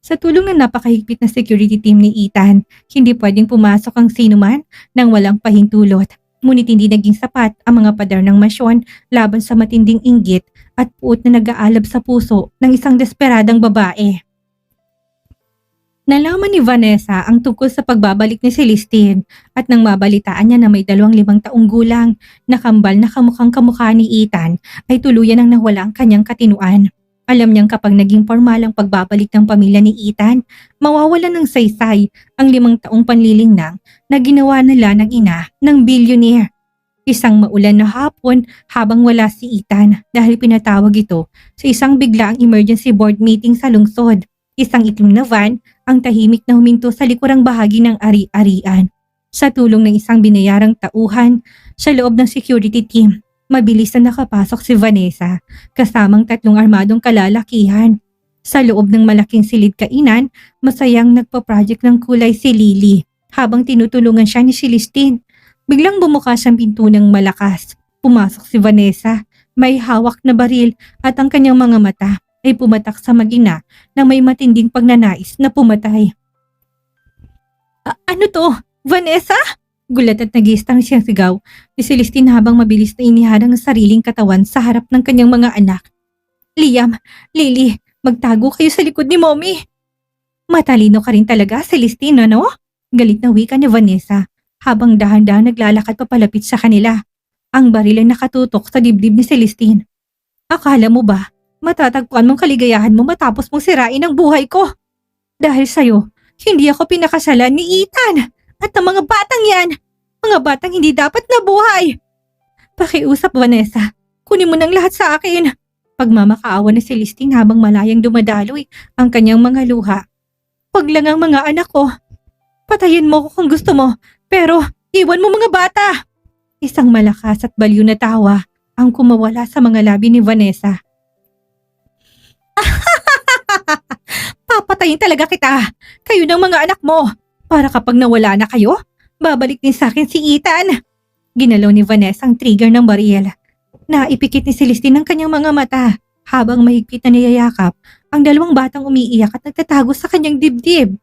Sa tulong ng napakahigpit na security team ni Ethan, hindi pwedeng pumasok ang sinuman nang walang pahintulot. Ngunit hindi naging sapat ang mga pader ng mansyon laban sa matinding inggit at puot na nag-aalab sa puso ng isang desperadang babae. Nalaman ni Vanessa ang tungkol sa pagbabalik ni Celestine at nang mabalitaan niya na may 5 taong gulang na kambal na kamukhang kamukha ni Ethan ay tuluyan ang nawala ang kanyang katinuan. Alam niyang kapag naging formal ang pagbabalik ng pamilya ni Ethan, mawawalan ng saysay ang 5 taong panlilinlang na ginawa nila ng ina ng billionaire. Isang maulan na hapon habang wala si Ethan dahil pinatawag ito sa isang biglaang emergency board meeting sa lungsod. Isang itim na van ang tahimik na huminto sa likurang bahagi ng ari-arian. Sa tulong ng isang binayarang tauhan sa loob ng security team, mabilis na nakapasok si Vanessa kasamang 3 armadong kalalakihan. Sa loob ng malaking silid kainan, masayang nagpa-project ng kulay si Lily habang tinutulungan siya ni Celestine. Biglang bumukas ang pinto ng malakas. Pumasok si Vanessa, may hawak na baril at ang kanyang mga mata ay pumatak sa mag-ina na may matinding pagnanais na pumatay. Ano to? Vanessa? Gulat at nag-iistang siyang sigaw ni Celestine habang mabilis na iniharang ang sariling katawan sa harap ng kanyang mga anak. Liam, Lily, magtago kayo sa likod ni Mommy. Matalino ka rin talaga, Celestine, ano? Galit na wika ni Vanessa habang dahan-dahan naglalakad papalapit sa kanila. Ang baril ay nakatutok sa dibdib ni Celestine. Akala mo ba matatagpuan mong kaligayahan mo matapos mong sirain ang buhay ko? Dahil sa'yo, hindi ako pinakasalan ni Ethan at ang mga batang yan. Mga batang hindi dapat nabuhay. Pakiusap, Vanessa. Kunin mo ng lahat sa akin. Pagmamakaawa ni Celestine habang malayang dumadaloy ang kanyang mga luha. Wag lang ang mga anak ko. Patayin mo ko kung gusto mo, pero iwan mo mga bata. Isang malakas at baliw na tawa ang kumawala sa mga labi ni Vanessa. Papatayin talaga kita. Kayo ng mga anak mo. Para kapag nawala na kayo, babalik din sa akin si Ethan. Ginalaw ni Vanessa ang trigger ng baril. Naipikit ni Celestine ang kanyang mga mata habang mahigpit na niyayakap ang 2 batang umiiyak at nagtatago sa kanyang dibdib.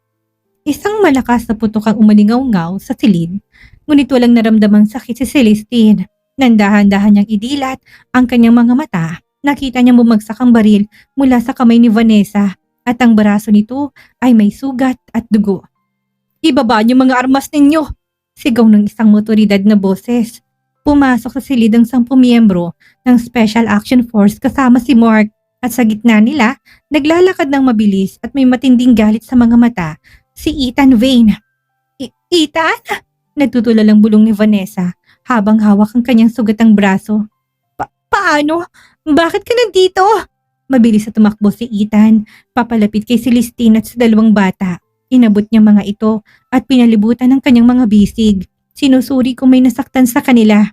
Isang malakas na putok ang umalingaw-ngaw sa silid, ngunit walang naramdamang sakit si Celestine. Nandahan-dahan niyang idilat ang kanyang mga mata. Nakita niya bumagsak ang baril mula sa kamay ni Vanessa at ang braso nito ay may sugat at dugo. Ibaba niyo mga armas ninyo! Sigaw ng isang motoridad na boses. Pumasok sa silid ang 10 miyembro ng Special Action Force kasama si Mark at sa gitna nila naglalakad ng mabilis at may matinding galit sa mga mata si Ethan Vane. Ethan? Nagtutulalang bulong ni Vanessa habang hawak ang kanyang sugatang braso. Paano? Bakit ka nandito? Mabilis na tumakbo si Ethan, papalapit kay Celestine at sa 2 bata. Inabot niya mga ito at pinalibutan ng kanyang mga bisig. Sinusuri kung may nasaktan sa kanila.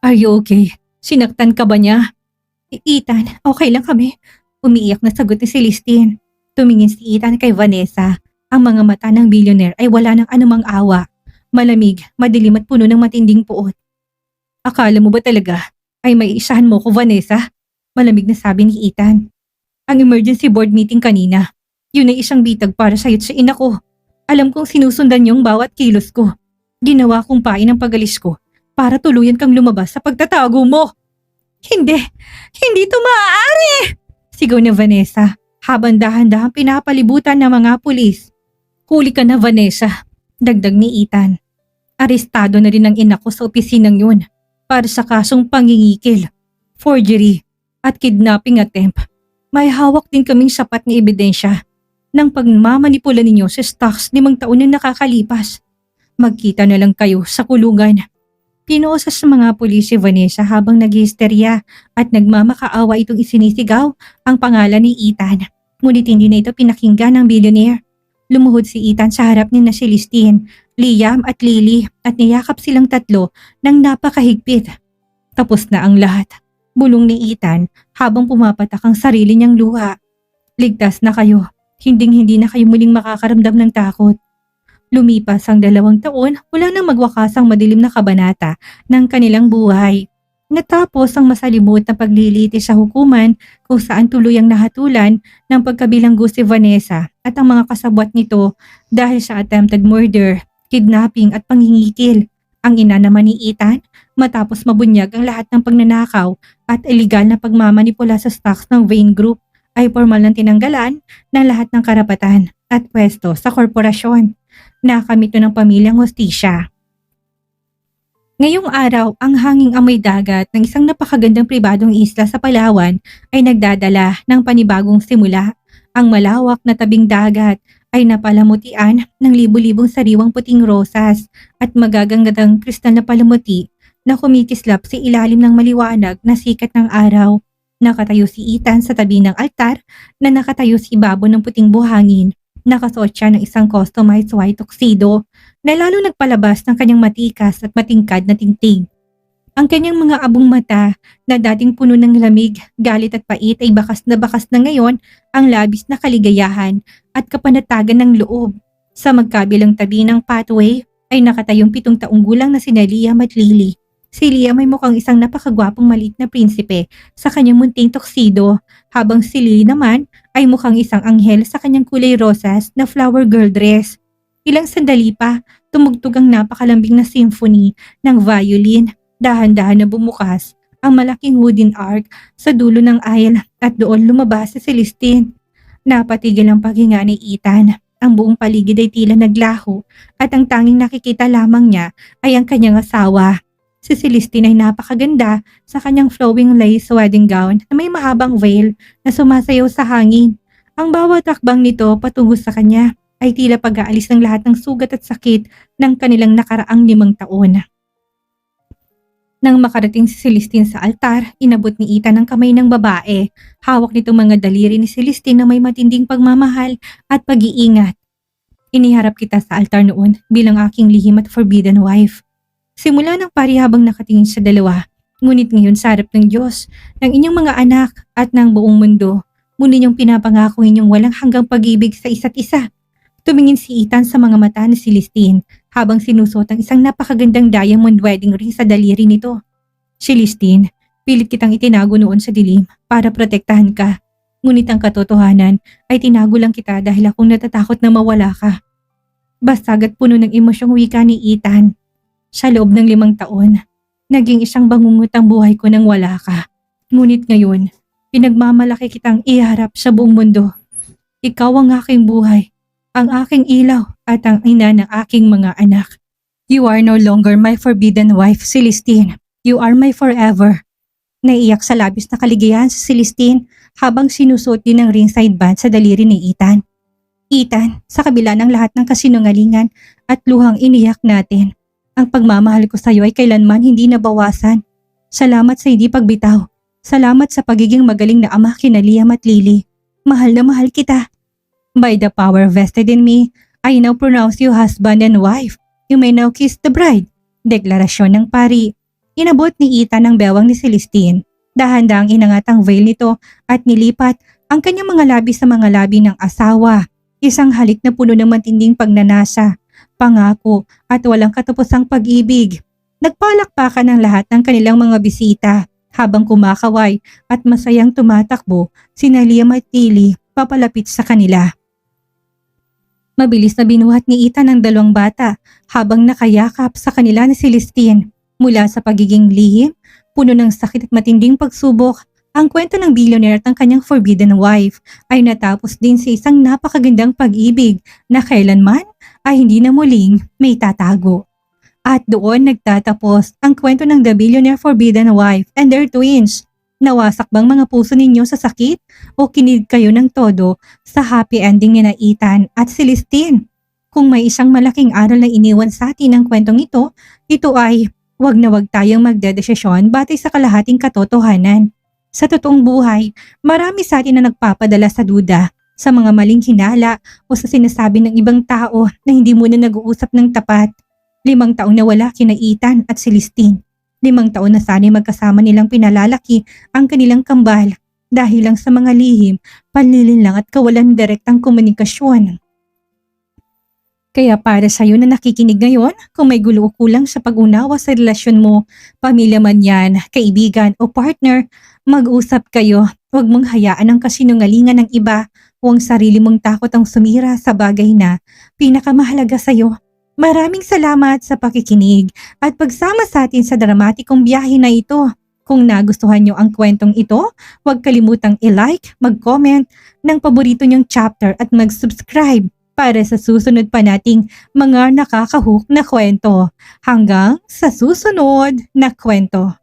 Are you okay? Sinaktan ka ba niya? Ethan, okay lang kami. Umiiyak na sagot ni Celestine. Tumingin si Ethan kay Vanessa. Ang mga mata ng billionaire ay wala ng anumang awa. Malamig, madilim at puno ng matinding puot. Akala mo ba talaga ay may isahan mo ko, Vanessa? Malamig na sabi ni Ethan. Ang emergency board meeting kanina. Yun ay isang bitag para sa'yo't sa ina ko. Alam kong sinusundan yung bawat kilos ko. Ginawa kong pain ang pagalis ko para tuluyan kang lumabas sa pagtatago mo. Hindi! Hindi to maaari! Sigaw ni Vanessa habang dahan-dahan pinapalibutan ng mga pulis. Huli ka na, Vanessa, dagdag ni Ethan. Arestado na rin ang ina ko sa opisinang yun para sa kasong pangingikil, forgery at kidnapping attempt. May hawak din kaming sapat na ebidensya ng pagmamanipula ninyo sa stocks 5 taon na nakakalipas. Magkita na lang kayo sa kulungan. Pinuusas sa mga pulis si Vanessa habang naghisterya at nagmamakaawa itong isinisigaw ang pangalan ni Ethan. Ngunit hindi na ito pinakinggan ng billionaire. Lumuhod si Ethan sa harap ni na Celestine, Liam at Lily at niyakap silang tatlo ng napakahigpit. Tapos na ang lahat. Bulong ni Ethan habang pumapatak ang sarili niyang luha. Ligtas na kayo. Hinding-hindi na kayo muling makakaramdam ng takot. Lumipas ang 2 taon, wala nang magwakasang madilim na kabanata ng kanilang buhay. Natapos ang masalimut na paglilitis sa hukuman kung saan tuluyang nahatulan ng pagkabilanggo si Vanessa at ang mga kasabwat nito dahil sa attempted murder, kidnapping at pangingikil. Ang ina naman ni Ethan matapos mabunyag ang lahat ng pagnanakaw at iligal na pagmamanipula sa stocks ng Vane Group ay formal ng tinanggalan ng lahat ng karapatan at pwesto sa korporasyon. Nakamit ng pamilyang hostisya. Ngayong araw, ang hanging amoy dagat ng isang napakagandang pribadong isla sa Palawan ay nagdadala ng panibagong simula. Ang malawak na tabing dagat ay napalamutian ng libu-libong sariwang puting rosas at magagandang kristal na palamuti na kumikislap sa ilalim ng maliwanag na sikat ng araw. Nakatayo si Ethan sa tabi ng altar na nakatayo sa ibabaw ng puting buhangin. Nakasuot siya ng isang customized white tuxedo na lalo nagpalabas ng kanyang matikas at matingkad na tingting. Ang kanyang mga abong mata na dating puno ng lamig, galit at pait ay bakas na ngayon ang labis na kaligayahan at kapanatagan ng loob. Sa magkabilang tabi ng pathway ay nakatayong 7 taong gulang na sina Liam at Lily. Si Liam ay mukhang isang napakagwapong maliit na prinsipe sa kanyang munting tuxedo, habang si Lily naman ay mukhang isang anghel sa kanyang kulay rosas na flower girl dress. Ilang sandali pa, tumugtog ang napakalambing na symphony ng violin. Dahan-dahan na bumukas ang malaking wooden arc sa dulo ng aisle at doon lumabas si Celestine. Napatigil ang paghinga ni Ethan. Ang buong paligid ay tila naglaho at ang tanging nakikita lamang niya ay ang kanyang asawa. Si Celestine ay napakaganda sa kanyang flowing lace wedding gown na may mahabang veil na sumasayaw sa hangin. Ang bawat takbang nito patungo sa kanya ay tila pag-aalis ng lahat ng sugat at sakit ng kanilang nakaraang 5 taon. Nang makarating si Celestine sa altar, inabot ni Ethan ang kamay ng babae. Hawak nito mga daliri ni Celestine na may matinding pagmamahal at pag-iingat. Iniharap kita sa altar noon bilang aking lihim at forbidden wife. Simula ng pari habang nakatingin sa dalawa, ngunit ngayon sa harap ng Diyos, ng inyong mga anak at ng buong mundo, muli niyong pinapangako inyong walang hanggang pag-ibig sa isa't isa. Tumingin si Ethan sa mga mata ni Celestine habang sinusot ang isang napakagandang diamond wedding ring sa daliri nito. Celestine, pilit kitang itinago noon sa dilim para protektahan ka. Ngunit ang katotohanan ay tinago lang kita dahil akong natatakot na mawala ka. Basag at puno ng emosyong wika ni Ethan. Sa loob ng 5 taon, naging isang bangungot ang buhay ko nang wala ka. Ngunit ngayon, pinagmamalaki kitang iharap sa buong mundo. Ikaw ang aking buhay, ang aking ilaw at ang ina ng aking mga anak. You are no longer my forbidden wife, Celestine. You are my forever. Naiyak sa labis na kaligayahan si Celestine habang sinusuot din ang ringside band sa daliri ni Ethan. Ethan, sa kabila ng lahat ng kasinungalingan at luhang iniyak natin, ang pagmamahal ko sa iyo ay kailanman hindi nabawasan. Salamat sa hindi pagbitaw. Salamat sa pagiging magaling na ama kina Liam at Lily. Mahal na mahal kita. By the power vested in me, I now pronounce you husband and wife. You may now kiss the bride. Deklarasyon ng pari. Inabot ni Ethan ang bewang ni Celestine. Dahan-dahang inangat ang veil nito at nilipat ang kanyang mga labi sa mga labi ng asawa. Isang halik na puno ng matinding pagnanasa, pangako at walang katapusang pag-ibig. Nagpalakpakan ang lahat ng kanilang mga bisita habang kumakaway at masayang tumatakbo sina Liam at Lily papalapit sa kanila. Mabilis na binuhat ni Ethan ang dalawang bata habang nakayakap sa kanila ni Celestine. Mula sa pagiging lihim, puno ng sakit at matinding pagsubok, ang kwento ng billionaire at ang kanyang forbidden wife ay natapos din sa isang napakagandang pag-ibig na kailanman ay hindi na muling may tatago. At doon nagtatapos ang kwento ng The Billionaire Forbidden Wife and their twins. Nawasak bang mga puso ninyo sa sakit o kinilig kayo ng todo sa happy ending ni na Ethan at Celestine? Kung may isang malaking aral na iniwan sa atin ang kwentong ito ay wag na wag tayong magdedesisyon batay sa kalahating katotohanan. Sa totoong buhay, marami sa atin na nagpapadala sa duda, sa mga maling hinala o sa sinasabi ng ibang tao na hindi muna nag-uusap ng tapat. 5 taong nawala kina Ethan at Celestine. 5 taon na sana'y magkasama nilang pinalalaki ang kanilang kambal dahil lang sa mga lihim, panlilinlang at kawalan direktang komunikasyon. Kaya para sa'yo na nakikinig ngayon, kung may gulo o kulang sa pag-unawa sa relasyon mo, pamilya man yan, kaibigan o partner, mag-usap kayo. Huwag mong hayaan ang kasinungalingan ng iba o ang sarili mong takot ang sumira sa bagay na pinakamahalaga sa'yo. Maraming salamat sa pakikinig at pagsama sa atin sa dramatikong biyahe na ito. Kung nagustuhan nyo ang kwentong ito, huwag kalimutang i-like, mag-comment ng paborito nyong chapter at mag-subscribe para sa susunod pa nating mga nakakahook na kwento. Hanggang sa susunod na kwento.